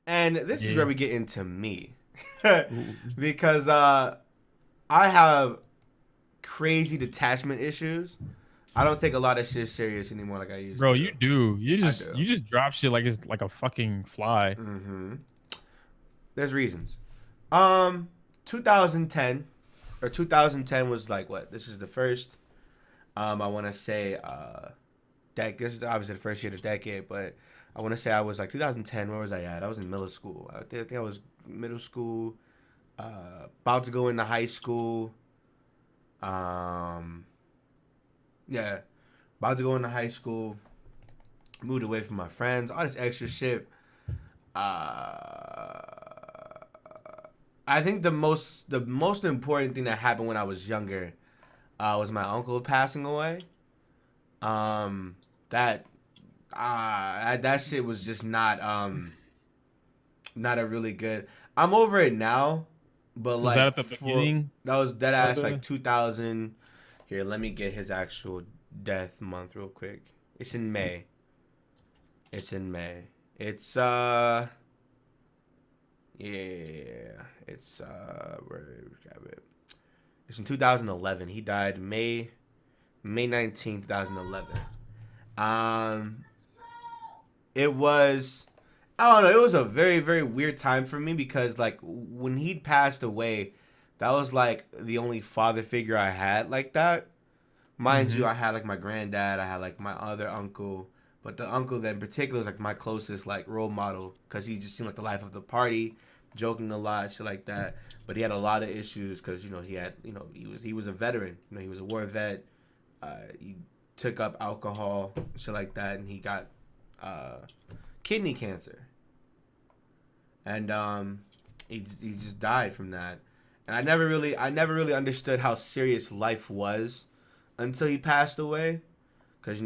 And this is Yeah. where we get into me. Ooh. Because I have crazy detachment issues. I don't take a lot of shit serious anymore like I used Bro, you to. do. I You do. just drop shit like it's like a fucking fly. Mm-hmm. There's reasons. Um, 2010 or 2010 was like what? This is the first. I want to say this is obviously the first year of the decade, but I want to say I was like 2010. Where was I at? I was in middle school. I think I was middle school. About to go into high school. Um, yeah, about to go into high school. Moved away from my friends. All this extra shit. Uh, I think the most important thing that happened when I was younger was my uncle passing away. Um, that that shit was just not a really good. I'm over it now, but Was that like at the for beginning that was dead of ass like the 2000. Here, let me get his actual death month real quick. It's in May. It's in May. It's yeah. It's where we have it. It's in 2011. He died May 19th, 2011. Um, it was I don't know. It was a very very weird time for me because like when he passed away, that was like the only father figure I had like that. Mind you, Mhm. I had like my granddad, I had like my other uncle, but the uncle that in particular was like my closest like role model because he just seemed like the life of the party, joking a lot, shit like that. But he had a lot of issues because he had he was a veteran, he was a war vet. He took up alcohol, shit like that, and he got uh, kidney cancer, and he just died from that. And I never really understood how serious life was until he passed away. Because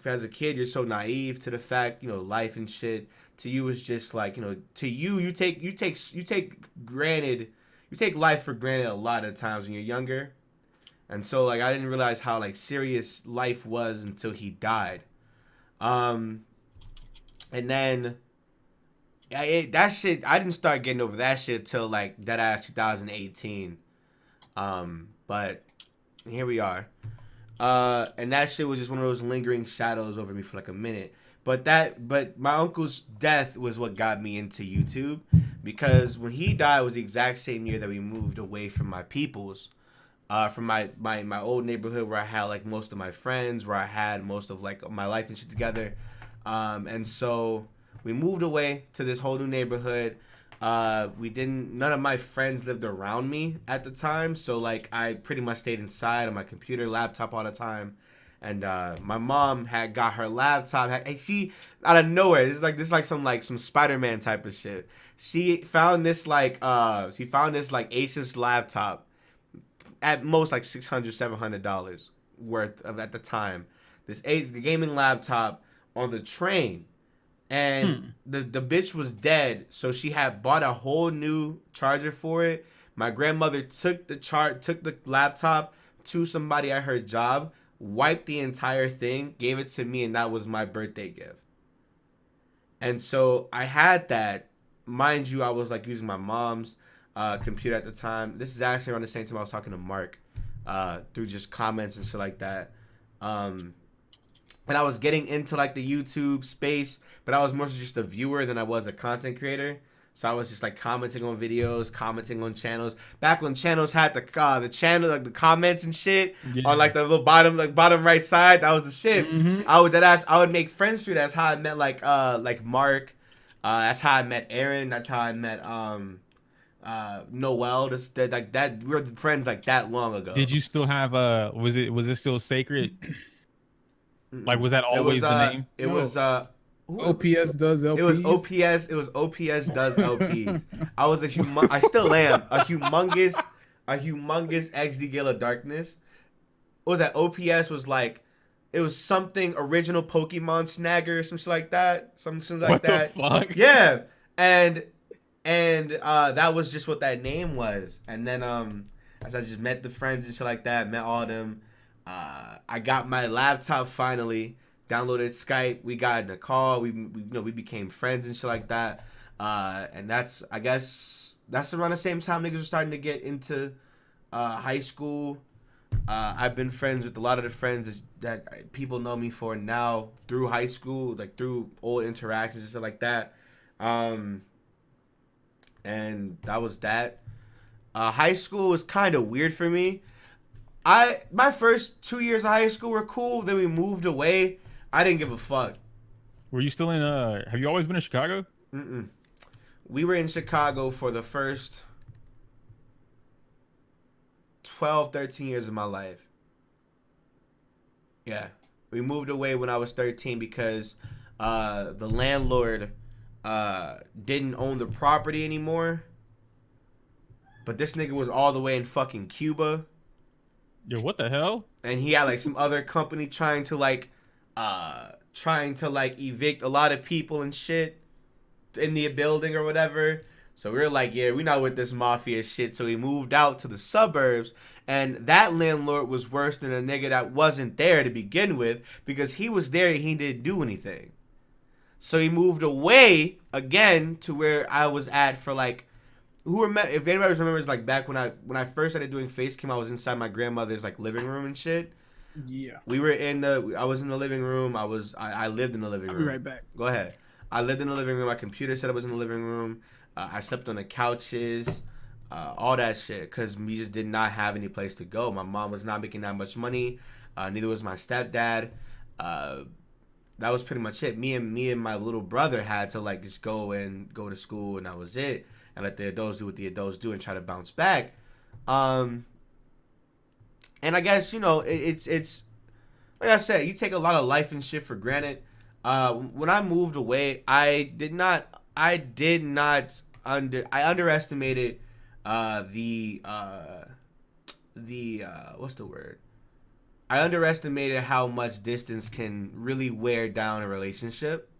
as a kid, you're so naive to the fact, life and shit. To you, is just like, to you, you take granted, you take life for granted a lot of times when you're younger. And so, like, I didn't realize how like serious life was until he died. Um, and then that shit, I didn't start getting over that shit till like that ass 2018. But here we are. And that shit was just one of those lingering shadows over me for like a minute. But my uncle's death was what got me into YouTube because when he died was the exact same year that we moved away from my peoples, from my old neighborhood where I had like most of my friends, where I had most of like my life and shit together, and so we moved away to this whole new neighborhood. We didn't. None of my friends lived around me at the time, so like I pretty much stayed inside on my computer, laptop all the time. And my mom had got her laptop. And she out of nowhere, this is like some Spider-Man type of shit. She found this like Asus laptop at most like $600-$700 worth of at the time. The gaming laptop on the train, and Hmm. the bitch was dead, so she had bought a whole new charger for it. My grandmother took the laptop to somebody at her job, wiped the entire thing, gave it to me, and that was my birthday gift. And so I had that. Mind you, I was like using my mom's computer at the time. This is actually around the same time I was talking to Mark through just comments and shit like that. Um, and I was getting into like the YouTube space, but I was more so just a viewer than I was a content creator. So I was just like commenting on videos, commenting on channels. Back when channels had the channel like the comments and shit on Yeah. like the little bottom right side, that was the shit. Mhm. I would make friends through. That's how I met like Mark. That's how I met Aaron. That's how I met Noel. Like that. We were friends like that long ago. Did you still have was it still sacred? Like Mm-mm. was that It was always the name? it was No, who OPS does it was LPs. OPS. It was OPS does LPs. I still am a humongous XD Gale of Darkness. What was that? OPS was like, it was something original Pokemon Snagger or some shit like that. Something like What the that. fuck? Yeah. And that was just what that name was. And then as I just met the friends and shit like that, met all of them. I got my laptop finally. Downloaded Skype. We got in a call. We became friends and shit like that. And that's, I guess, that's around the same time niggas are starting to get into high school. I've been friends with a lot of the friends that people know me for now through high school, like through old interactions and stuff like that. Um, and that was that. High school was kind of weird for me. My first 2 years of high school were cool. Then we moved away. I didn't give a fuck. Were you still in? Have you always been in Chicago? Mm-mm. We were in Chicago for the first 12, 13 years of my life. Yeah. We moved away when I was 13 because the landlord didn't own the property anymore. But this nigga was all the way in fucking Cuba. Yo, what the hell? And he had like some other company trying to evict a lot of people and shit in the building or whatever. So we were like, yeah, we not with this mafia shit. So we moved out to the suburbs, and that landlord was worse than a nigga that wasn't there to begin with, because he was there and he didn't do anything. So he moved away again to where I was at for like, if anybody remembers, like back when I first started doing face cam, I was inside my grandmother's like living room and shit. Yeah. I was in the living room. I lived in the living room. I'll be right back. Go ahead. I lived in the living room. My computer setup was in the living room. I slept on the couches, all that shit, because we just did not have any place to go. My mom was not making that much money. Neither was my stepdad. That was pretty much it. Me and my little brother had to like just go to school, and that was it. And let the adults do what the adults do and try to bounce back. And I guess, it's like I said, you take a lot of life and shit for granted. When I moved away, I underestimated the what's the word? I underestimated how much distance can really wear down a relationship.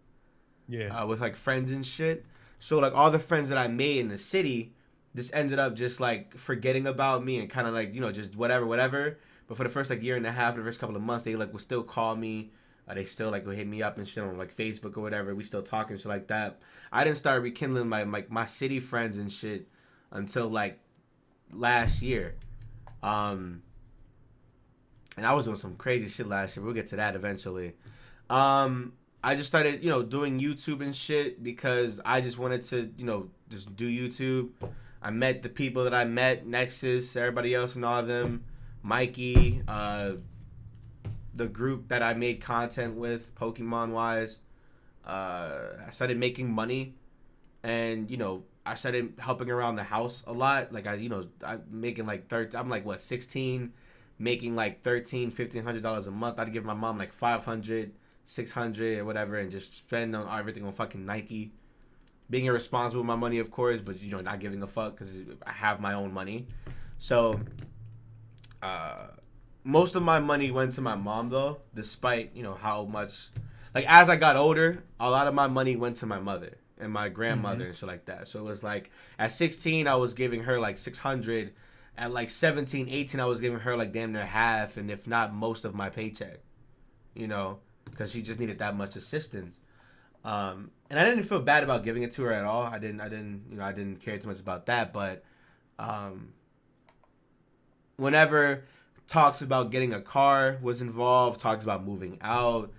Yeah. With like friends and shit. So like all the friends that I made in the city just ended up just like forgetting about me and kind of like, just whatever. But for the first like year and a half, the first couple of months, they like would still call me. They still like would hit me up and shit on like Facebook or whatever. We still talk and shit like that. I didn't start rekindling my city friends and shit until like last year. And I was doing some crazy shit last year. We'll get to that eventually. I just started, doing YouTube and shit because I just wanted to, just do YouTube. I met the people that I met, Nexus, everybody else and all of them, Mikey, the group that I made content with, Pokemon-wise. I started making money, and, I started helping around the house a lot. Like, I'm making like 16, making like $1,300, $1,500 a month. I'd give my mom like $500, $600 or whatever, and just spend on everything on fucking Nike. Being irresponsible with my money, of course, but not giving a fuck because I have my own money. So, most of my money went to my mom though, despite how much. Like as I got older, a lot of my money went to my mother and my grandmother and shit like that. So it was like at 16, I was giving her like $600. At like 17, 18, I was giving her like damn near half, and if not most of my paycheck. Because she just needed that much assistance. And I didn't feel bad about giving it to her at all. I didn't care too much about that. But whenever talks about getting a car was involved, talks about moving out,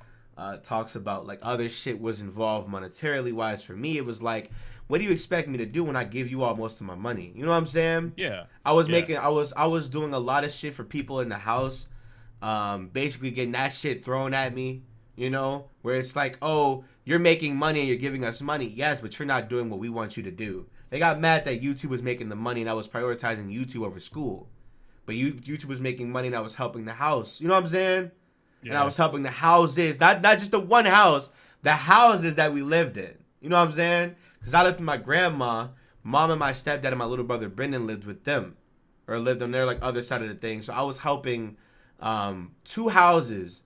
talks about like other shit was involved monetarily wise, for me, it was like, what do you expect me to do when I give you all most of my money? You know what I'm saying? Yeah. I was doing a lot of shit for people in the house. Basically getting that shit thrown at me, where it's like, oh, you're making money and you're giving us money. Yes, but you're not doing what we want you to do. They got mad that YouTube was making the money and I was prioritizing YouTube over school. But YouTube was making money and I was helping the house. You know what I'm saying? Yeah. And I was helping the houses, not just the one house, the houses that we lived in. You know what I'm saying? Because I lived with my grandma, mom and my stepdad and my little brother Brendan lived with them. Or lived on their like other side of the thing. So I was helping 2 houses,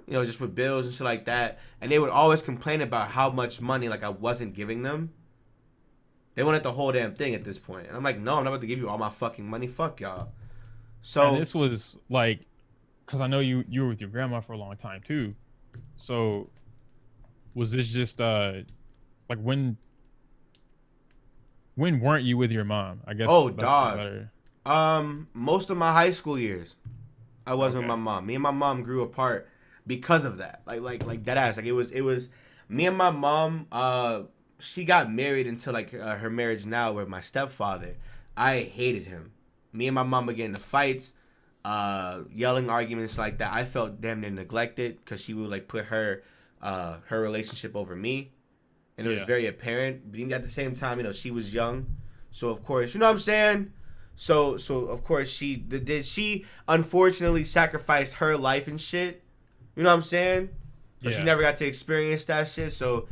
just with bills and shit like that. And they would always complain about how much money like I wasn't giving them. They wanted the whole damn thing at this point. And I'm like, no, I'm not about to give you all my fucking money. Fuck y'all. So and this was like, because I know you were with your grandma for a long time too. So was this just like when when weren't you with your mom? I guess Oh, that's dog. better. Most of my high school years, I wasn't with Okay. my mom. Me and my mom grew apart because of that. Like that ass. Like it was me and my mom. She got married into like her marriage now with my stepfather. I hated him. Me and my mom would get into fights, yelling arguments like that. I felt damn near neglected because she would like put her relationship over me, and it was Yeah. very apparent. But at the same time, she was young, so of course, you know what I'm saying. So of course she unfortunately sacrificed her life and shit. You know what I'm saying? So she Yeah. never got to experience that shit. So,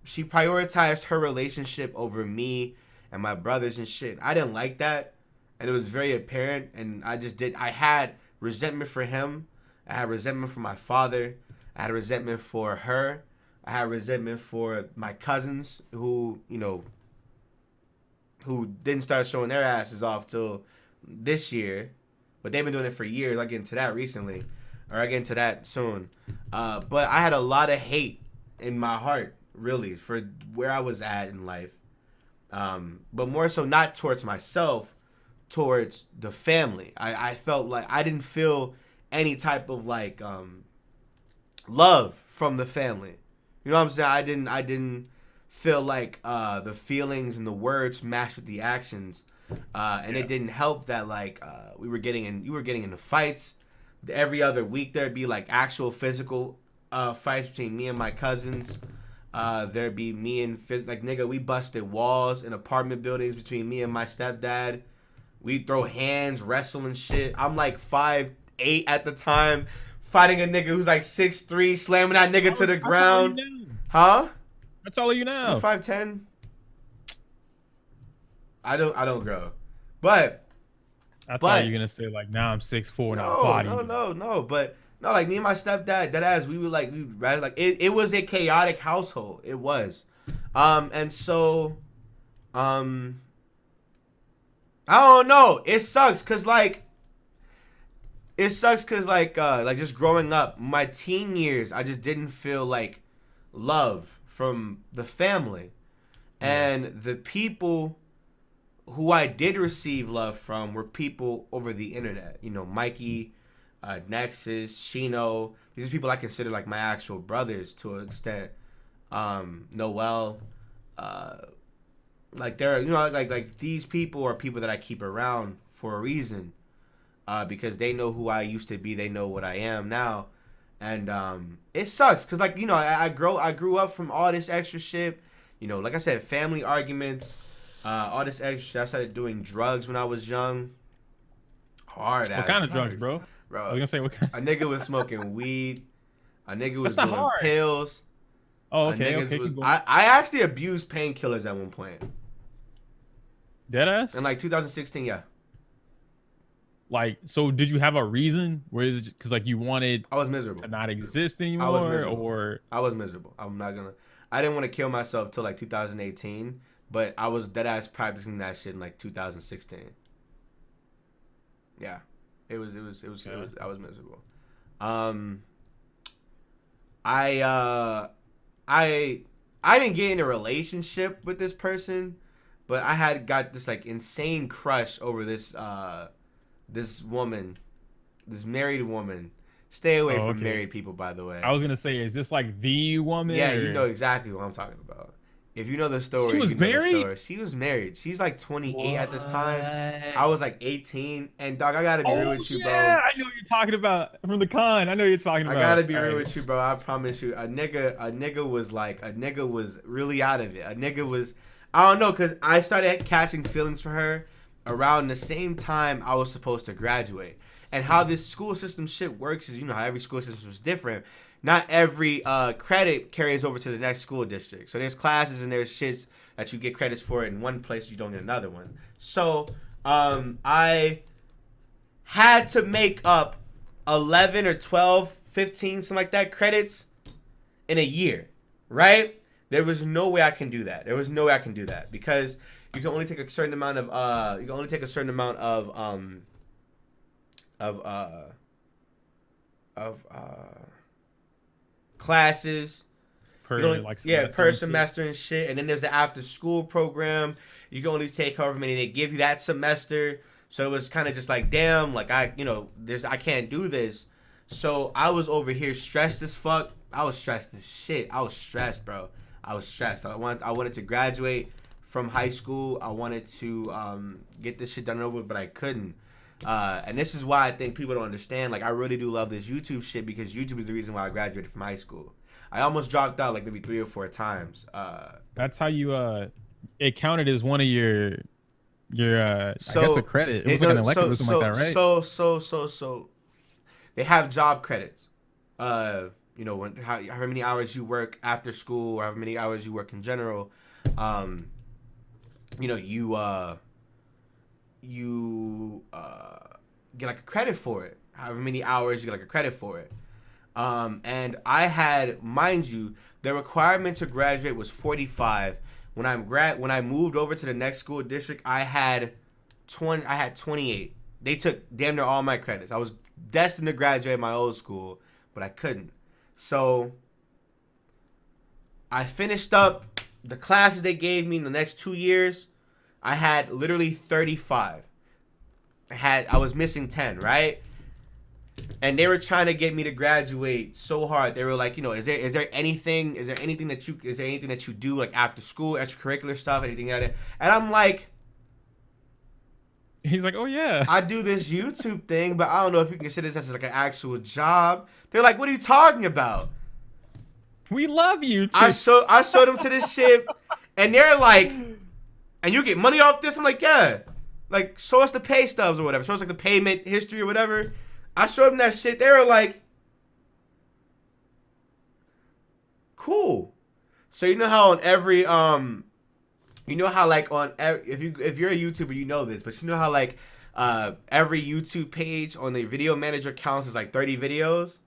she prioritized her relationship over me and my brothers and shit. I didn't like that, and it was very apparent. And I had resentment for him. I had resentment for my father. I had resentment for her. I had resentment for my cousins who didn't start showing their asses off till this year, but they've been doing it for years. I'll get into that recently, or I'll get into that soon. But I had a lot of hate in my heart, really, for where I was at in life. But more so not towards myself, towards the family. I felt like I didn't feel any type of like love from the family. You know what I'm saying? I didn't feel like the feelings and the words matched with the actions, and it didn't help that like you were getting into fights every other week. There'd be like actual physical fights between me and my cousins. There'd be me and like nigga, we busted walls in apartment buildings between me and my stepdad. We throw hands, wrestle and shit. I'm like 5'8" at the time, fighting a nigga who's like 6'3", slamming that nigga to the ground. Huh? How tall are you I'm now? 5'10". I don't grow, but I thought you were gonna say like now I'm 6'4" and I'm body. no. But no, like me and my stepdad, that ass, we like it was a chaotic household. It was, and so, I don't know. It sucks cause like just growing up, my teen years, I just didn't feel like love from the family. And the people who I did receive love from were people over the internet. Mikey, Nexus, Shino. These are people I consider like my actual brothers to an extent. Noel. Like they're like these people are people that I keep around for a reason. Because they know who I used to be. They know what I am now. And it sucks because like I grew up from all this extra shit. Like I said, family arguments, all this extra. I started doing drugs when I was young. Hard ass. What kind of drugs, bro? Bro, I was gonna say what kind. a nigga was smoking weed. A nigga was That's not doing hard. pills. Oh, A okay, niggas okay. was. I actually abused painkillers at one point. Deadass? In like 2016, yeah. Like, so did you have a reason? Where is it because like you wanted I was miserable. to not exist anymore, I was miserable. or I was miserable. I didn't want to kill myself till like 2018, but I was dead ass practicing that shit in like 2016. Yeah, it was. I was miserable. I didn't get in a relationship with this person, but I had got this like insane crush over this woman, this married woman. Stay away from okay. married people, by the way. I was gonna say, is this like the woman? Yeah, or... you know exactly what I'm talking about. If you know the story, She was you know married? the story. She was married. She's like 28 at this time. I was like 18. And dog, I gotta be real with you, bro. Yeah, I know what you're talking about from the con. I know what you're talking about. I gotta be All real right. with you, bro. I promise you, a nigga was really out of it. A nigga was, I don't know, cause I started catching feelings for her around the same time I was supposed to graduate. And how this school system shit works is, how every school system is different. Not every credit carries over to the next school district. So there's classes and there's shits that you get credits for in one place, you don't get another one. So I had to make up 11 or 12, 15, something like that, credits in a year, right? There was no way I can do that. Because you can only take a certain amount of classes. per like semester per and shit. semester and shit. And then there's the after school program. You can only take however many they give you that semester. So it was kind of just like, damn, like I can't do this. So I was over here stressed as fuck. I was stressed as shit. I was stressed, bro. I was stressed. I wanted to graduate from high school. I wanted to get this shit done and over with, but I couldn't. And this is why I think people don't understand. Like, I really do love this YouTube shit because YouTube is the reason why I graduated from high school. I almost dropped out like maybe 3 or 4 times. That's how you it counted as one of your I guess a credit. It was like an elective or something like that, right? So they have job credits. You know, however many hours you work after school, or however many hours you work in general, you know, you get like a credit for it. However many hours you get like a credit for it. And I had, mind you, the requirement to graduate was 45. When I moved over to the next school district, I had 28. They took damn near all my credits. I was destined to graduate my old school, but I couldn't. So I finished up the classes they gave me in the next 2 years. I had literally 35. I was missing 10, right? And they were trying to get me to graduate so hard. They were like, you know, is there anything that you do like after school, extracurricular stuff, anything like that? And I'm like, he's like, oh yeah, I do this YouTube thing, but I don't know if you can consider this as like an actual job. They're like, what are you talking about? We love you too. I showed them to this shit, and they're like, and you get money off this? I'm like, yeah. Like, show us the pay stubs or whatever. Show us like the payment history or whatever. I showed them that shit. They were like, cool. So you know how on every you know how like on if you're a YouTuber, you know this, but you know how like every YouTube page on the video manager counts as like 30 videos?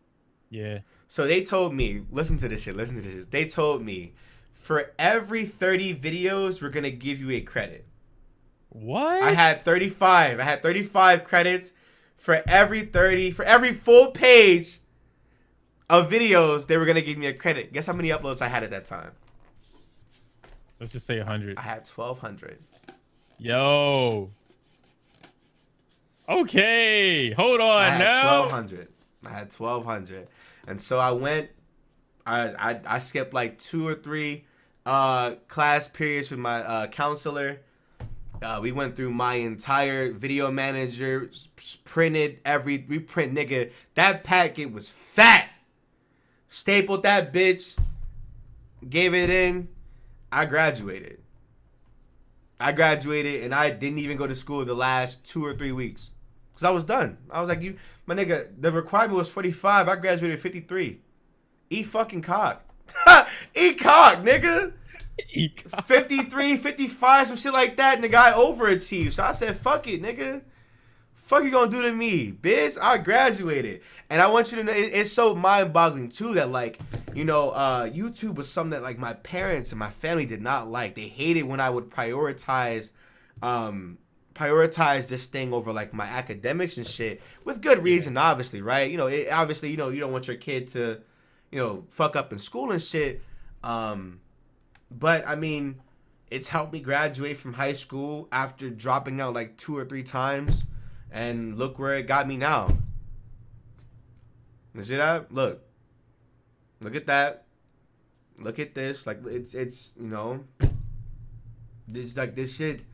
Yeah. So they told me, listen to this shit. They told me for every 30 videos, we're going to give you a credit. What? I had 35. I had 35 credits for every full page of videos. They were going to give me a credit. Guess how many uploads I had at that time? Let's just say 100. I had 1,200. Yo. Okay. Hold on now. I had 1,200. And so I went, I skipped like 2 or 3 class periods with my counselor. We went through my entire video manager, we print, nigga. That packet was fat. Stapled that bitch. Gave it in. I graduated. And I didn't even go to school the last 2 or 3 weeks. Because I was done. I was like, my nigga, the requirement was 45. I graduated 53. Eat fucking cock. Eat cock, nigga. 53, 55, some shit like that, and the guy overachieved. So I said, fuck it, nigga. Fuck you gonna do to me, bitch? I graduated. And I want you to know, it's so mind-boggling, too, that, like, you know, YouTube was something that, like, my parents and my family did not like. They hated when I would prioritize this thing over, like, my academics and shit. With good reason, obviously, right? You know, obviously, you know, you don't want your kid to, you know, fuck up in school and shit. But, I mean, it's helped me graduate from high school after dropping out like 2 or 3 times. And look where it got me now. You see that? Look. Look at that. Look at this. Like, it's you know. This shit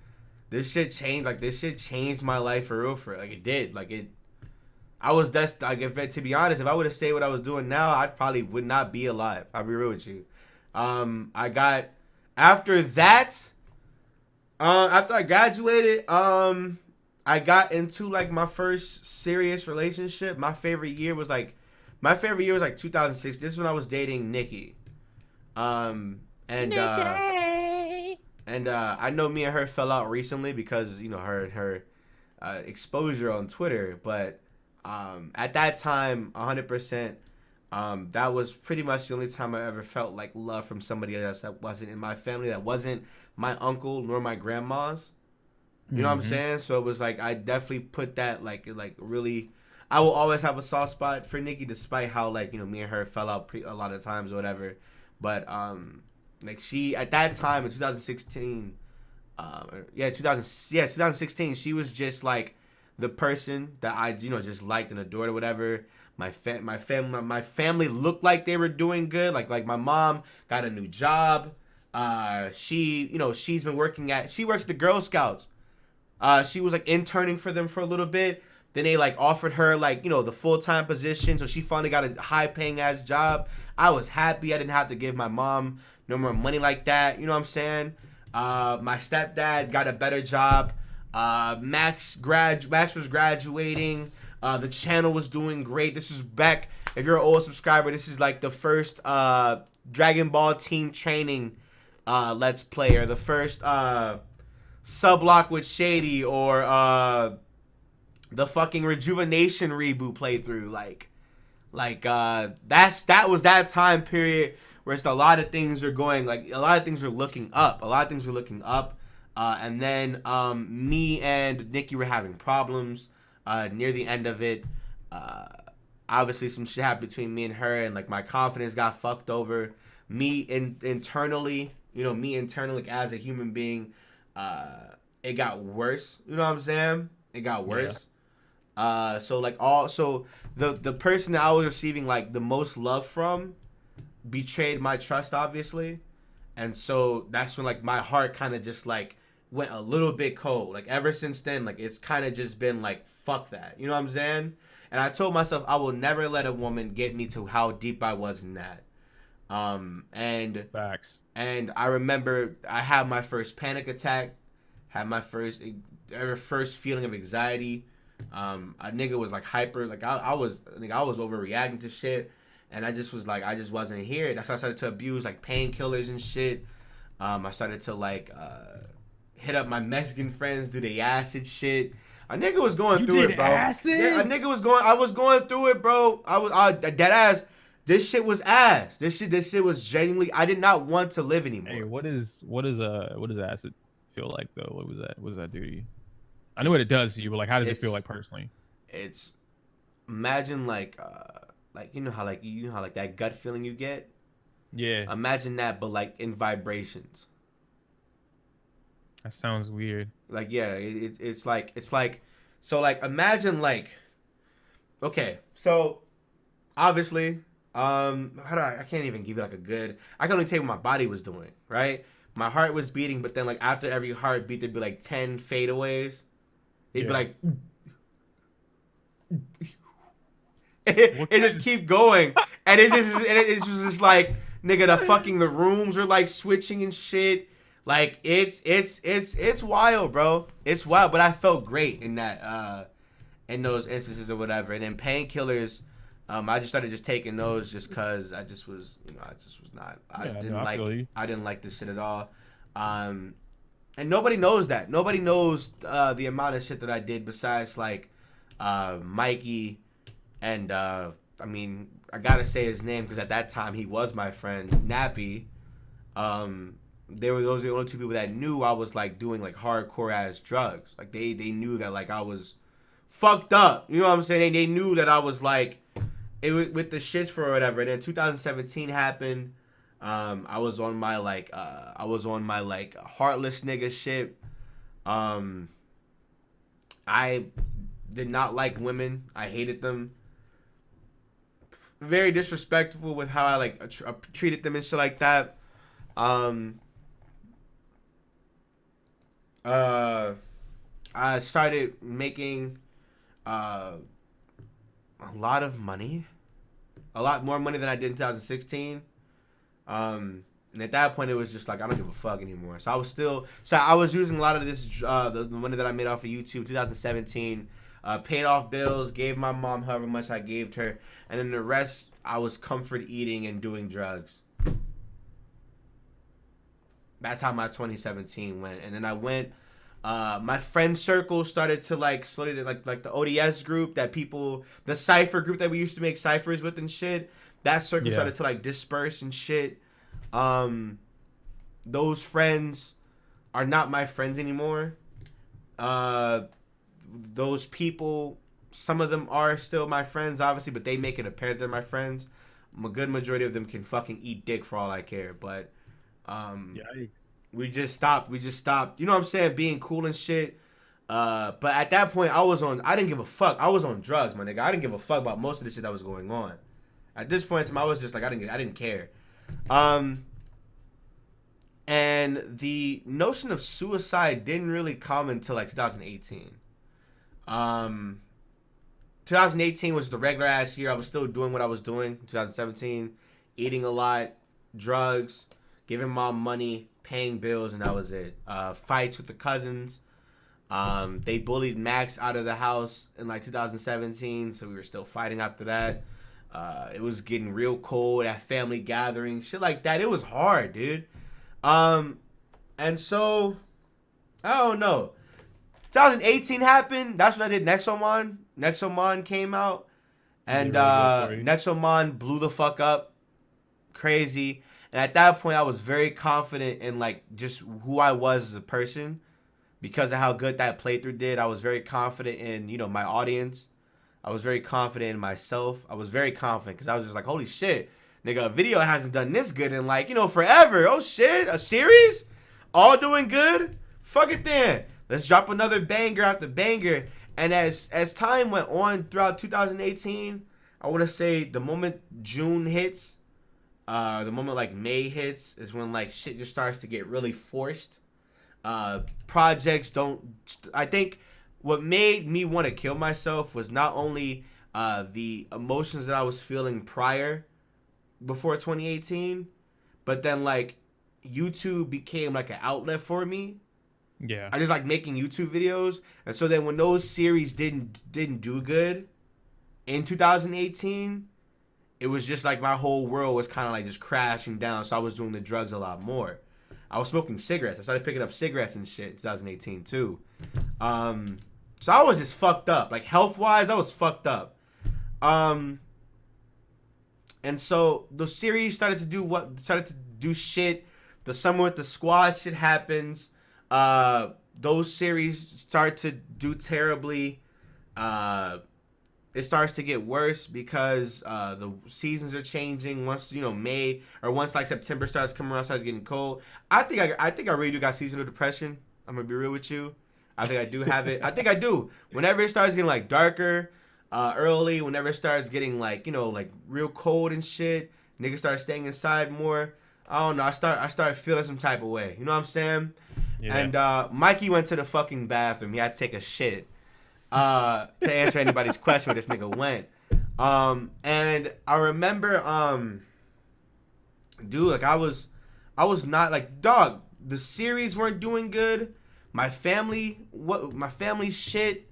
changed. Like, this shit changed my life for real. Like, it did. Like, I was like, to be honest, if I would have stayed what I was doing now, I probably would not be alive. I'll be real with you. After I graduated, I got into like my first serious relationship. My favorite year was like 2006. This is when I was dating Nikki. I know me and her fell out recently because, you know, her exposure on Twitter, but at that time, 100%, that was pretty much the only time I ever felt like love from somebody else that wasn't in my family, that wasn't my uncle nor my grandma's. You know what I'm saying? So it was like, I definitely put that like really, I will always have a soft spot for Nikki, despite how, like, you know, me and her fell out a lot of times or whatever. But like she at that time in 2016, 2016, she was just like the person that I just liked and adored or whatever. My family looked like they were doing good. Like my mom got a new job. She's been she works at the Girl Scouts. She was like interning for them for a little bit. Then they like offered her like the full-time position, so she finally got a high-paying ass job. I was happy. I didn't have to give my mom no more money like that. You know what I'm saying? My stepdad got a better job. Max was graduating. The channel was doing great. This is back. If you're an old subscriber, this is like the first Dragon Ball Team Training Let's Play, or the first Sublock with Shady, or the fucking Rejuvenation reboot playthrough. That was that time period where it's a lot of things are going, like a lot of things were looking up. And then me and Nikki were having problems near the end of it. Obviously some shit happened between me and her, and like my confidence got fucked over. Me internally as a human being, it got worse. You know what I'm saying? It got worse. Yeah. So the person that I was receiving like the most love from betrayed my trust, obviously. And so that's when like my heart kind of just like went a little bit cold. Like ever since then, like it's kind of just been like, fuck that. You know what I'm saying? And I told myself I will never let a woman get me to how deep I was in that. And facts. And I remember I had my first panic attack, had my first feeling of anxiety. A nigga was like hyper, like I was overreacting to shit, and I just was like, I just wasn't here. That's why I started to abuse like painkillers and shit. I started to like hit up my Mexican friends, do the acid shit. A nigga was going through it, bro. Acid? Yeah, a nigga was going. I was going through it, bro. I dead ass. This shit was ass. This shit was genuinely. I did not want to live anymore. Hey, what does acid feel like though? What does that do to you? I know what it does to you, but like, how does it feel like personally? It's imagine like you know how that gut feeling you get. Yeah. Imagine that, but like in vibrations. That sounds weird. Like yeah, it's like so like imagine like okay, so obviously I can't even give you like a good. I can only tell you what my body was doing, right? My heart was beating, but then like after every heartbeat there'd be like 10 fadeaways. They'd be like it just keep going, and it's just like nigga, the rooms are like switching and shit. Like it's wild, bro. It's wild, but I felt great in that in those instances or whatever. And then painkillers, I just started just taking those just cause I was not. I didn't like this shit at all. And nobody knows that. Nobody knows the amount of shit that I did besides like Mikey and I mean I gotta say his name because at that time he was my friend, Nappy. Those are the only two people that knew I was like doing like hardcore ass drugs. Like they knew that like I was fucked up. You know what I'm saying? They knew that I was like it was with the shits for whatever. And then 2017 happened. I was on my heartless nigga shit. I did not like women. I hated them. Very disrespectful with how I like treated them and shit like that. I started making a lot of money, a lot more money than I did in 2016. And at that point, it was just like I don't give a fuck anymore. So I was using a lot of this the money that I made off of YouTube, 2017. Paid off bills, gave my mom however much I gave her, and then the rest I was comfort eating and doing drugs. That's how my 2017 went, and then I went. My friend circle started to like slowly like the ODS group the cipher group that we used to make ciphers with and shit. That circle started to like disperse and shit. Those friends are not my friends anymore. Those people, some of them are still my friends, obviously, but they make it apparent they're my friends. A good majority of them can fucking eat dick for all I care. But Yikes. we just stopped. You know what I'm saying? Being cool and shit. But at that point, I didn't give a fuck. I was on drugs, my nigga. I didn't give a fuck about most of the shit that was going on. At this point in time, I was just like, I didn't care. And the notion of suicide didn't really come until like 2018. 2018 was the regular ass year. I was still doing what I was doing. 2017, eating a lot, drugs, giving mom money, paying bills, and that was it. Fights with the cousins. They bullied Max out of the house in like 2017, so we were still fighting after that. It was getting real cold at family gatherings, shit like that. It was hard, dude. And so, I don't know. 2018 happened. That's when I did Nexomon. Nexomon came out. And Nexomon blew the fuck up. Crazy. And at that point, I was very confident in like just who I was as a person. Because of how good that playthrough did. I was very confident in, you know, my audience. I was very confident in myself. I was very confident because I was just like, holy shit. Nigga, a video hasn't done this good in like, you know, forever. Oh shit, a series? All doing good? Fuck it then. Let's drop another banger after banger. And as time went on throughout 2018, I want to say the moment June hits, the moment like May hits is when like shit just starts to get really forced. Projects don't, I think what made me want to kill myself was not only the emotions that I was feeling before 2018, but then like YouTube became like an outlet for me. Yeah. I just like making YouTube videos. And so then when those series didn't do good in 2018, it was just like my whole world was kind of like just crashing down. So I was doing the drugs a lot more. I was smoking cigarettes. I started picking up cigarettes and shit in 2018 too. So I was just fucked up. Like health-wise, I was fucked up. And so the series started to do shit. The Summer with the Squad shit happens. Those series start to do terribly. It starts to get worse because the seasons are changing. Once May or once like September starts coming around, starts getting cold. I think I really do got seasonal depression. I'm gonna be real with you. I think I do have it. I think I do. Whenever it starts getting like darker, early, whenever it starts getting like like real cold and shit, niggas start staying inside more. I don't know. I start feeling some type of way. You know what I'm saying? Yeah. And Mikey went to the fucking bathroom. He had to take a shit. To answer anybody's question where this nigga went. And I remember, dude, like I was not like, dog, the series weren't doing good. My family shit.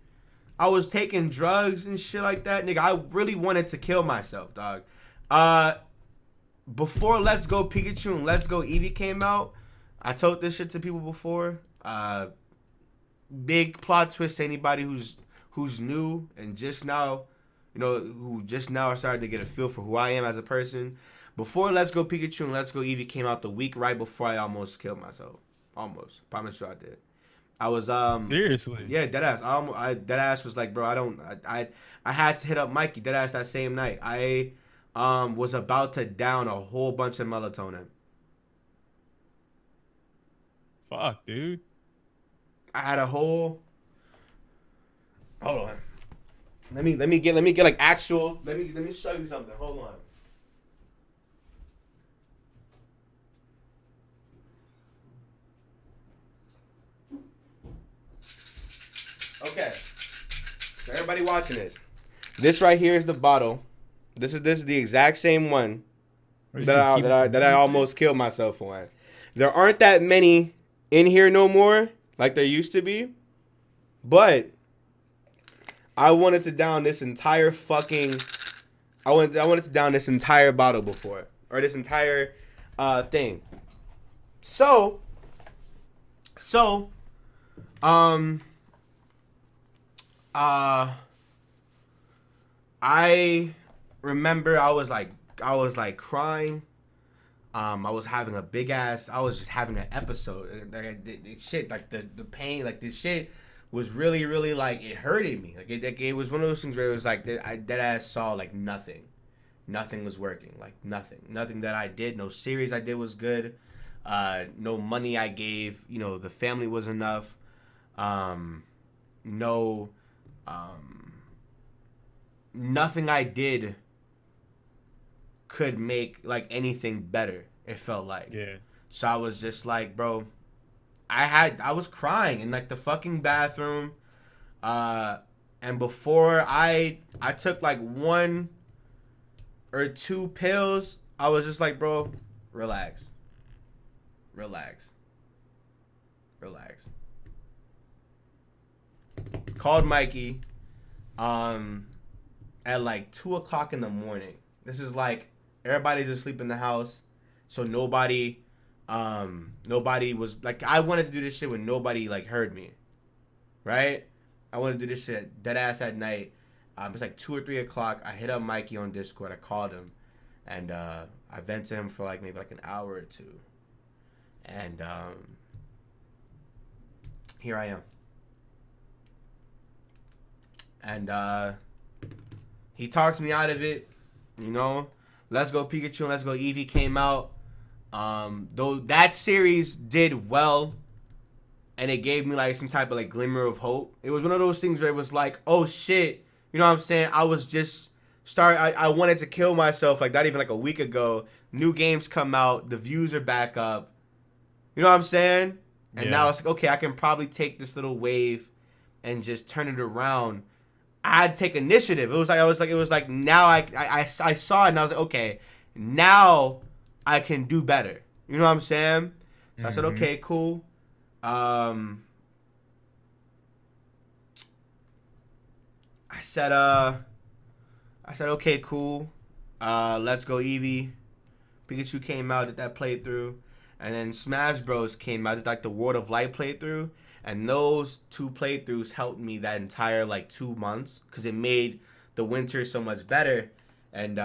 I was taking drugs and shit like that, nigga. I really wanted to kill myself, dog. Before Let's Go Pikachu and Let's Go Eevee came out, I told this shit to people before. Big plot twist to anybody who's new and just now, who just now are starting to get a feel for who I am as a person. Before Let's Go Pikachu and Let's Go Eevee came out, the week right before I almost killed myself. Almost. Promise you I did. I was seriously. Yeah, deadass. I deadass was like, bro, I had to hit up Mikey deadass that same night. I was about to down a whole bunch of melatonin. Fuck, dude. I had a whole. Hold on. Let me get like actual. Let me show you something. Hold on. Okay. So everybody watching this right here is the bottle. This is the exact same one that I almost killed myself on. There aren't that many in here no more like there used to be, but I wanted to down this entire fucking. I wanted to down this entire bottle before, or this entire thing. So I remember I was like crying. I was having a big ass. I was just having an episode. Shit, like the pain, like this shit was really, like it hurted me. Like it was one of those things where it was like that ass saw like nothing. nothing was working. Like nothing that I did, no series I did was good. No money I gave, the family was enough. No, nothing I did could make like anything better. It felt like. Yeah. So I was just like, bro, I was crying in like the fucking bathroom. And before I took like 1 or 2 pills, I was just like, bro, relax. Called Mikey at like 2:00 in the morning. This is like everybody's asleep in the house, so nobody was like, I wanted to do this shit when nobody like heard me, right? I wanted to do this shit dead ass at night. It's like 2 or 3 o'clock. I hit up Mikey on Discord. I called him, and I vented to him for like maybe like an hour or two, and here I am. And he talks me out of it, Let's Go Pikachu and Let's Go Eevee came out. Though that series did well, and it gave me like some type of like glimmer of hope. It was one of those things where it was like, oh shit, you know what I'm saying? I was just I wanted to kill myself like not even like a week ago. New games come out, the views are back up. You know what I'm saying? And now it's like, okay, I can probably take this little wave and just turn it around. I had to take initiative. It was like now I saw it and I was like, okay, now I can do better. You know what I'm saying? So I said, okay, cool. I said, okay, cool. Let's Go Eevee. Pikachu came out, did that playthrough. And then Smash Bros came out, did like the World of Light playthrough. And those 2 playthroughs helped me that entire like 2 months, because it made the winter so much better. And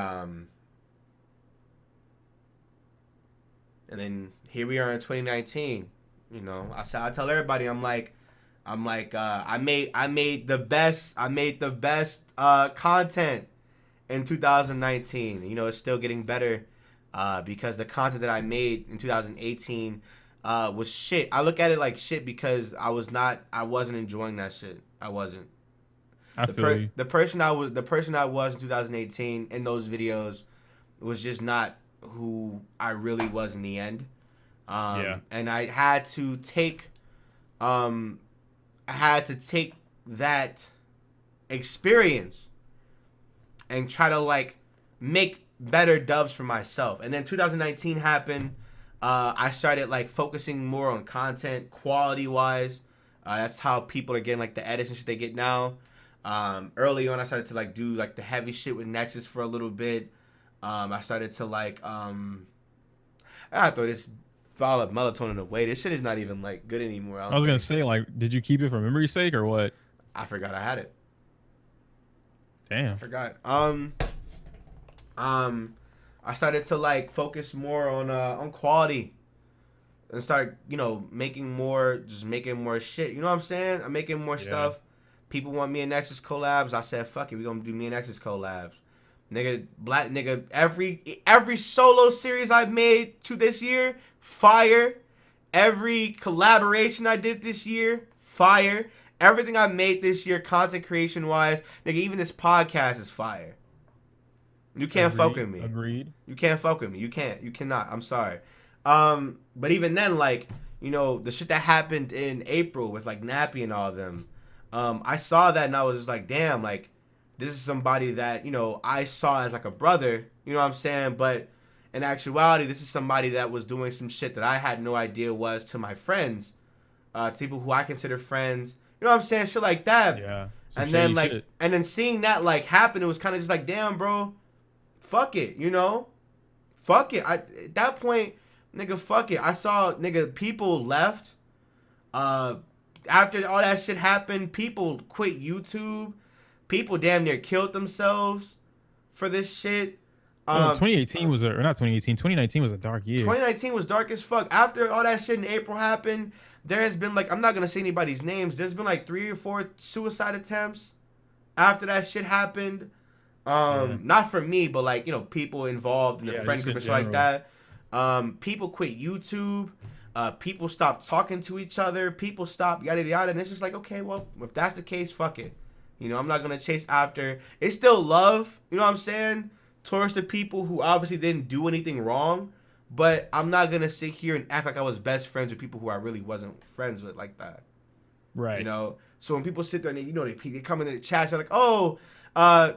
then here we are in 2019. I tell everybody, I made the best content in 2019. It's still getting better because the content that I made in 2018 was shit. I look at it like shit because I wasn't enjoying that shit. I wasn't. The person I was in 2018 in those videos was just not who I really was in the end. And I had to take that experience and try to like make better dubs for myself. And then 2019 happened. I started like focusing more on content quality wise. That's how people are getting like the edits and shit they get now. Early on, I started to like do like the heavy shit with Nexus for a little bit. I started to like I throw this bottle of melatonin away. This shit is not even like good anymore. I was gonna say, like, did you keep it for memory's sake or what? I forgot I had it. Damn. I forgot. I started to like focus more on quality and start, making more shit. You know what I'm saying? I'm making more stuff. People want me and Nexus collabs. I said, fuck it, we gonna do me and Nexus collabs. Nigga, every solo series I've made to this year, fire. Every collaboration I did this year, fire. Everything I made this year, content creation wise, nigga, even this podcast is fire. You can't fuck with me. Agreed. You can't fuck with me. You can't. You cannot. I'm sorry. But even then, like, the shit that happened in April with like Nappy and all of them, I saw that and I was just like, damn, like, this is somebody that, I saw as like a brother, you know what I'm saying? But in actuality, this is somebody that was doing some shit that I had no idea was to my friends, to people who I consider friends, you know what I'm saying? Shit like that. Yeah. And then like, shit. And then seeing that like happen, it was kind of just like, damn, bro, fuck it, fuck it. At that point, nigga, fuck it. I saw, nigga, people left. After all that shit happened, people quit YouTube. People damn near killed themselves for this shit. 2018 was or not 2018. 2019 was a dark year. 2019 was dark as fuck. After all that shit in April happened, there has been like, I'm not gonna say anybody's names. There's been like 3 or 4 suicide attempts after that shit happened. Not for me, but like, people involved in the friend group and shit like that. People quit YouTube. People stop talking to each other. People stop yada yada. And it's just like, okay, well, if that's the case, fuck it. I'm not gonna chase after. It's still love. You know what I'm saying? Towards the people who obviously didn't do anything wrong. But I'm not gonna sit here and act like I was best friends with people who I really wasn't friends with like that. Right. So when people sit there and they come in the chat, they're like, oh,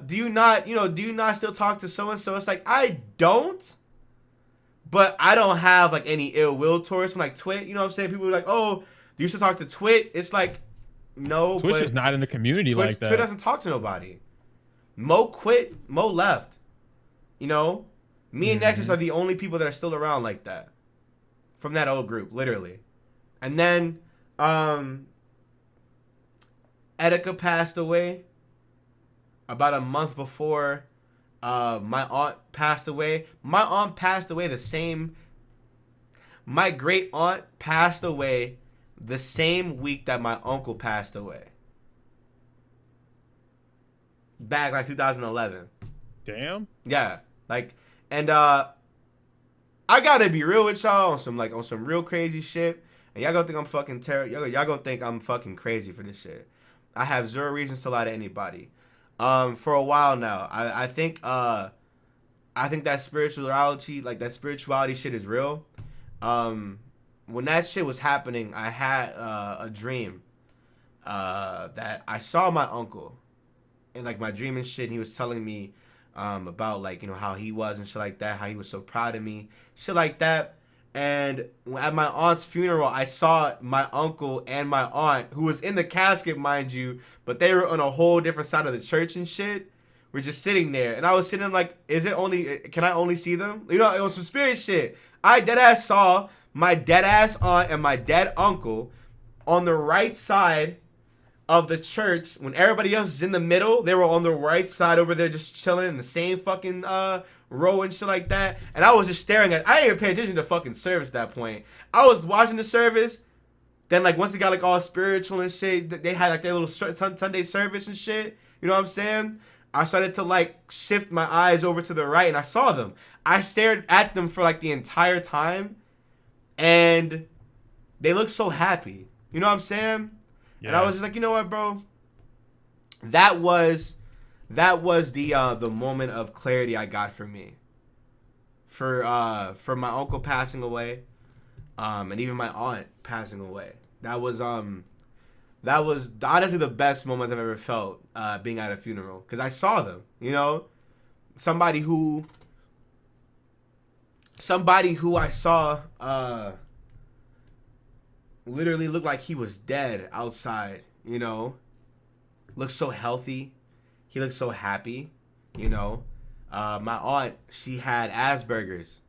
do you not still talk to so and so? It's like, I don't. But I don't have like any ill will towards him, like Twit. You know what I'm saying? People are like, oh, do you still talk to Twit? It's like, no. Twitch is not in the community like that. Twit doesn't talk to nobody. Mo quit. Mo left. Me and Nexus are the only people that are still around like that. From that old group, literally. And then, Etika passed away about a month before my aunt passed away. My aunt passed away my great aunt passed away the same week that my uncle passed away. Back like 2011. Damn. Yeah. And I gotta be real with y'all on some real crazy shit. And y'all gonna think I'm fucking terrible. Y'all gonna think I'm fucking crazy for this shit. I have zero reasons to lie to anybody. For a while now, I think that spirituality shit is real. When that shit was happening, I had a dream that I saw my uncle in like my dream and shit. And he was telling me about how he was and shit like that, how he was so proud of me, shit like that. And at my aunt's funeral, I saw my uncle and my aunt, who was in the casket, mind you, but they were on a whole different side of the church and shit. We're just sitting there, and I was sitting like, can I only see them? It was some spirit shit. I deadass saw my deadass aunt and my dead uncle on the right side of the church when everybody else is in the middle. They were on the right side over there just chilling in the same fucking row and shit like that. And I was just staring at I didn't even pay attention to fucking service at that point. I was watching the service. Then once it got all spiritual and shit, they had their little Sunday service and shit. You know what I'm saying? I started to shift my eyes over to the right and I saw them. I stared at them for the entire time. And they looked so happy. You know what I'm saying? Yeah. And I was just like, you know what, bro? That was the moment of clarity I got for me. For my uncle passing away, and even my aunt passing away. That was honestly the best moments I've ever felt being at a funeral, because I saw them. Somebody who I saw literally looked like he was dead outside. Looked so healthy. He looked so happy. My aunt, she had Asperger's.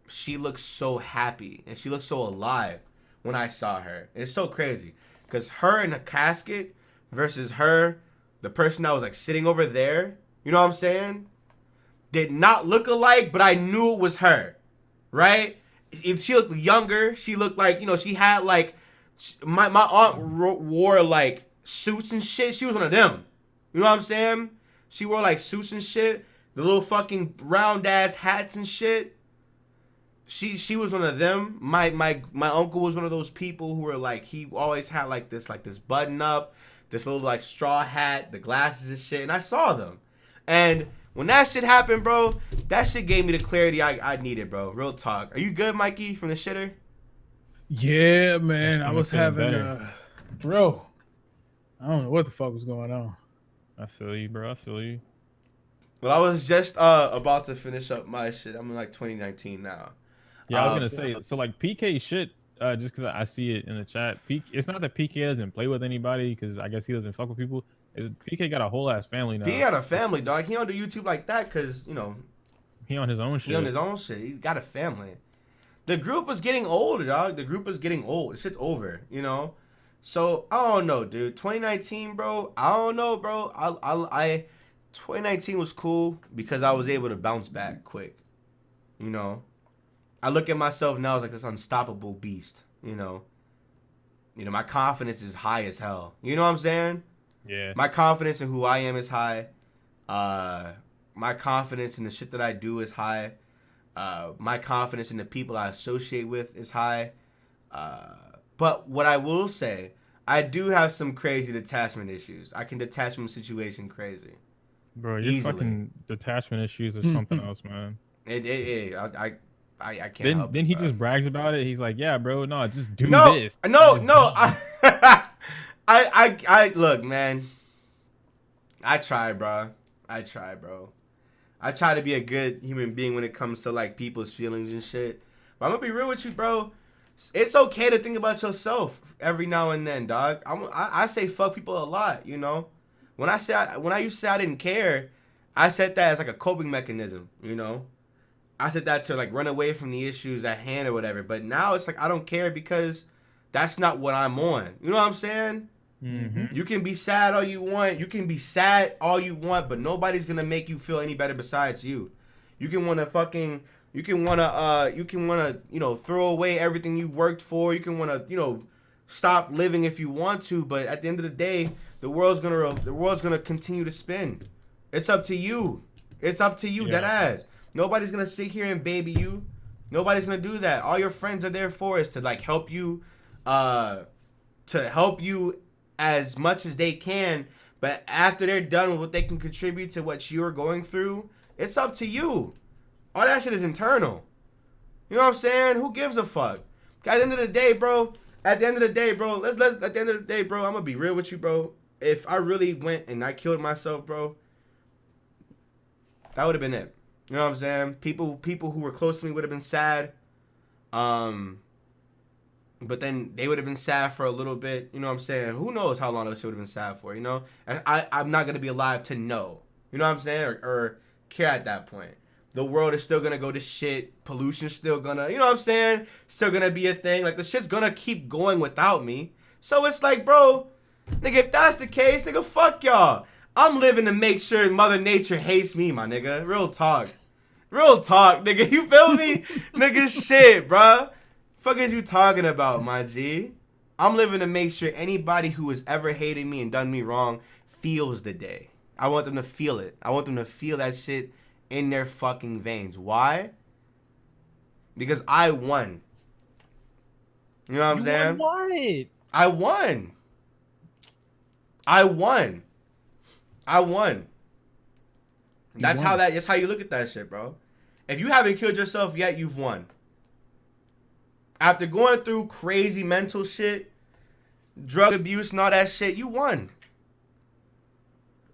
She looked so happy and she looked so alive when I saw her. And it's so crazy because her in a casket versus her, the person that was sitting over there, you know what I'm saying, did not look alike, but I knew it was her, right? She looked younger. She looked she had my aunt wore suits and shit. She was one of them. You know what I'm saying? She wore suits and shit. The little fucking round ass hats and shit. She was one of them. My uncle was one of those people who were he always had this button up, this little straw hat, the glasses and shit. And I saw them. And when that shit happened, bro, that shit gave me the clarity I needed, bro. Real talk. Are you good, Mikey, from the shitter? Yeah, man. I was having bro, I don't know what the fuck was going on. I feel you, bro. I feel you. Well, I was just about to finish up my shit. I'm in 2019 now. Yeah, I was gonna say, so PK shit, just because I see it in the chat. It's not that PK doesn't play with anybody, because I guess he doesn't fuck with people. PK got a whole ass family now. He got a family, dog. He don't do YouTube like that because he on his own shit. He on his own shit. He got a family. The group was getting old, dog. The group was getting old. Shit's over, So I don't know, dude. 2019, bro. I don't know, bro. 2019 was cool because I was able to bounce back quick. I look at myself now as this unstoppable beast. My confidence is high as hell. You know what I'm saying? Yeah. My confidence in who I am is high. My confidence in the shit that I do is high. My confidence in the people I associate with is high. But what I will say, I do have some crazy detachment issues. I can detach from a situation crazy. Bro, your fucking detachment issues or something else, man. I can't help it. Then he just brags about it. He's like, yeah, bro, no, just do this. No. I look, man. I try, bro. I try to be a good human being when it comes to like people's feelings and shit. But I'm gonna be real with you, bro. It's okay to think about yourself every now and then, dog. I say fuck people a lot, you know. When I used to say I didn't care, I said that as like a coping mechanism, you know. I said that to like run away from the issues at hand or whatever. But now it's like I don't care because that's not what I'm on. You know what I'm saying? Mm-hmm. You can be sad all you want. You can be sad all you want, but nobody's gonna make you feel any better besides you. You can wanna throw away everything you worked for. You can wanna, stop living if you want to, but at the end of the day, the world's gonna continue to spin. It's up to you. Dead ass. Nobody's gonna sit here and baby you. Nobody's gonna do that. All your friends are there for is to like help you as much as they can, but after they're done with what they can contribute to what you're going through, it's up to you. All that shit is internal. You know what I'm saying? Who gives a fuck? At the end of the day, bro, I'm gonna be real with you, bro. If I really went and I killed myself, bro, that would have been it. You know what I'm saying? People who were close to me would have been sad. But then they would have been sad for a little bit. You know what I'm saying? Who knows how long this shit would have been sad for, you know? I'm not going to be alive to know. You know what I'm saying? Or care at that point. The world is still going to go to shit. Pollution's still going to, you know what I'm saying? Still going to be a thing. Like, the shit's going to keep going without me. So it's like, bro, nigga, if that's the case, nigga, fuck y'all. I'm living to make sure Mother Nature hates me, my nigga. Real talk, nigga. You feel me? Nigga, shit, bruh. Fuck is you talking about, my G? I'm living to make sure anybody who has ever hated me and done me wrong feels the day. I want them to feel it. I want them to feel that shit in their fucking veins. Why? Because I won. You know what I'm saying? What? I won. That's how you look at that shit, bro. If you haven't killed yourself yet, you've won. After going through crazy mental shit, drug abuse and all that shit, you won.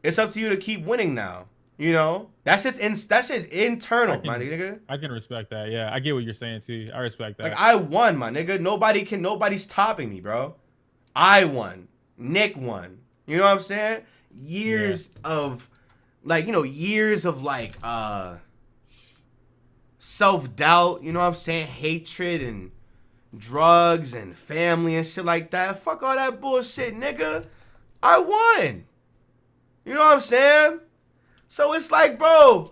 It's up to you to keep winning now. You know? That shit's internal, my nigga. I can respect that. Yeah, I get what you're saying too. I respect that. Like, I won, my nigga. Nobody's topping me, bro. I won. Nick won. You know what I'm saying? Years of self-doubt, you know what I'm saying? Hatred and drugs and family and shit like that. Fuck all that bullshit, nigga. I won. You know what I'm saying? So it's like, bro,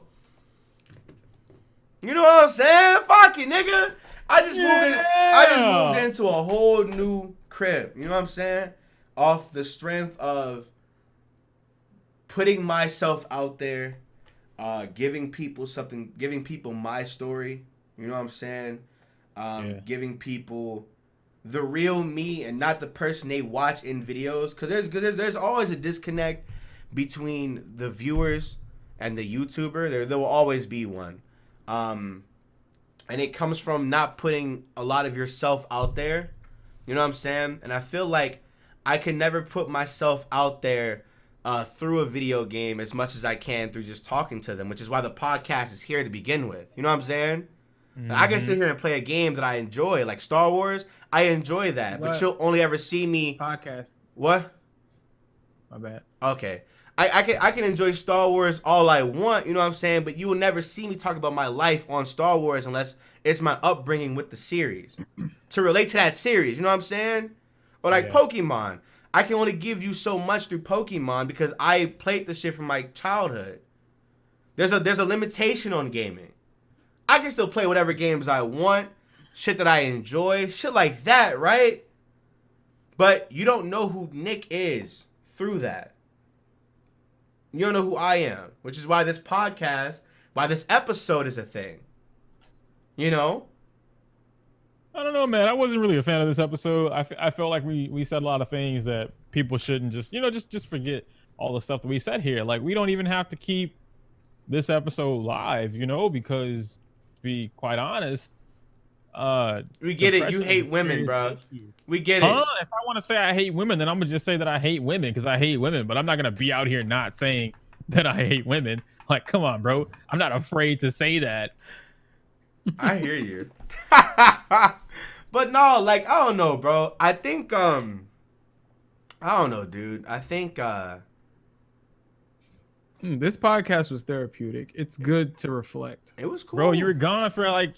you know what I'm saying? Fuck it, nigga. I just moved into a whole new crib. You know what I'm saying? Off the strength of putting myself out there, giving people my story. You know what I'm saying? Giving people the real me and not the person they watch in videos. Because there's always a disconnect between the viewers and the YouTuber. There will always be one. And it comes from not putting a lot of yourself out there. You know what I'm saying? And I feel like I can never put myself out there through a video game as much as I can through just talking to them, which is why the podcast is here to begin with. You know what I'm saying? Mm-hmm. I can sit here and play a game that I enjoy, like Star Wars. I enjoy that, but you'll only ever see me podcast. What? My bad. Okay. I can enjoy Star Wars all I want, you know what I'm saying? But you will never see me talk about my life on Star Wars unless it's my upbringing with the series. To relate to that series, you know what I'm saying? Or like Pokemon. I can only give you so much through Pokemon because I played the shit from my childhood. There's a limitation on gaming. I can still play whatever games I want, shit that I enjoy, shit like that, right? But you don't know who Nick is through that. You don't know who I am, which is why this podcast, why this episode is a thing. You know? I don't know, man. I wasn't really a fan of this episode. I felt like we said a lot of things that people shouldn't just forget all the stuff that we said here. Like, we don't even have to keep this episode live, because to be quite honest, we get it. You hate women, bro. We get it. If I want to say I hate women, then I'm gonna just say that I hate women because I hate women. But I'm not gonna be out here not saying that I hate women. Like, come on, bro. I'm not afraid to say that. I hear you. But no, like, I don't know, bro. I think I don't know, dude. I think this podcast was therapeutic. It's good to reflect. It was cool. Bro, you were gone for like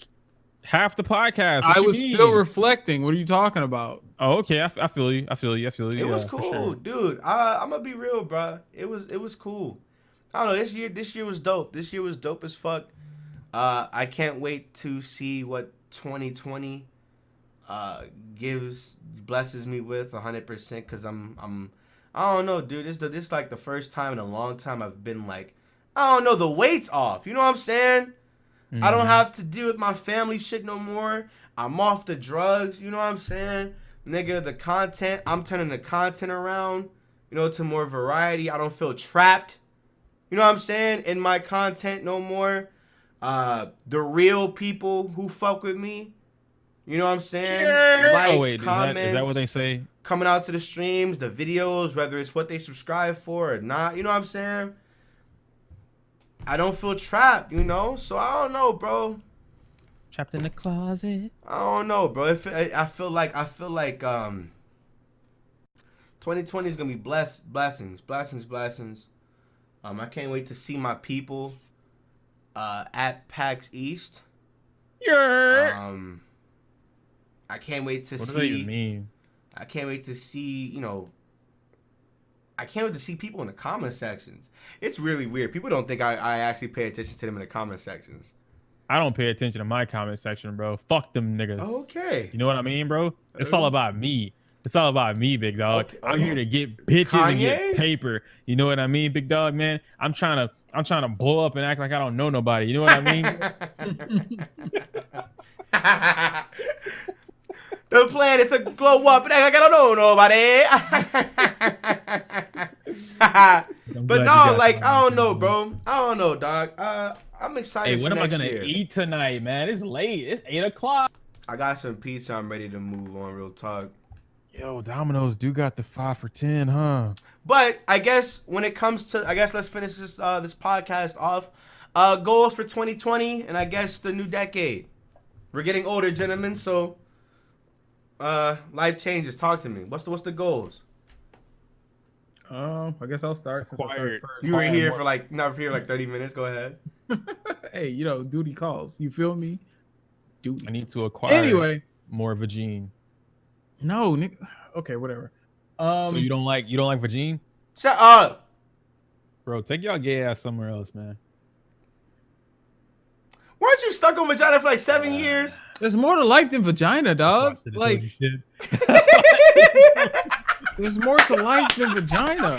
half the podcast. I was still reflecting. What are you talking about? Oh, okay. I feel you. It was cool, sure. Dude. I'm gonna be real, bro. It was cool. I don't know. This year was dope. This year was dope as fuck. I can't wait to see what 2020 blesses me with 100%. Because I don't know, dude. This like the first time in a long time I've been like, I don't know, the weight's off. You know what I'm saying? Mm-hmm. I don't have to deal with my family shit no more. I'm off the drugs. You know what I'm saying? Nigga, the content, I'm turning the content around, to more variety. I don't feel trapped. You know what I'm saying? In my content no more. The real people who fuck with me. You know what I'm saying? Yeah. Likes, comments. Is that what they say? Coming out to the streams, the videos, whether it's what they subscribe for or not. You know what I'm saying? I don't feel trapped, So I don't know, bro. Trapped in the closet. I don't know, bro. I feel like 2020 is gonna be blessings. I can't wait to see my people at PAX East. Yeah. I can't wait to see. What does that even mean? I can't wait to see, I can't wait to see people in the comment sections. It's really weird. People don't think I actually pay attention to them in the comment sections. I don't pay attention to my comment section, bro. Fuck them niggas. Okay. You know what I mean, bro? It's all about me. It's all about me, big dog. Okay. I'm here to get bitches and get paper. You know what I mean, big dog, man? I'm trying to blow up and act like I don't know nobody. You know what I mean? The plan is to glow up and act like I don't know nobody. But no, like, I don't know, bro. I don't know, dog. I'm excited for next year. Hey, what am I going to eat tonight, man? It's late. It's 8 o'clock. I got some pizza. I'm ready to move on, real talk. Yo, Domino's do got the 5 for 10, huh? But I guess when it comes to, let's finish this podcast off. Goals for 2020 and I guess the new decade. We're getting older, gentlemen, so life changes. Talk to me. What's the goals? I guess I'll start since I started first. You were here for not here 30 minutes. Go ahead. Hey, duty calls. You feel me? Duty. I need to acquire more vagine. No, Nick. Okay, whatever. So you don't like vagine? Shut up, bro. Take y'all gay ass somewhere else, man. Weren't you stuck on vagina for 7 years? There's more to life than vagina, dog. Like, there's more to life than vagina.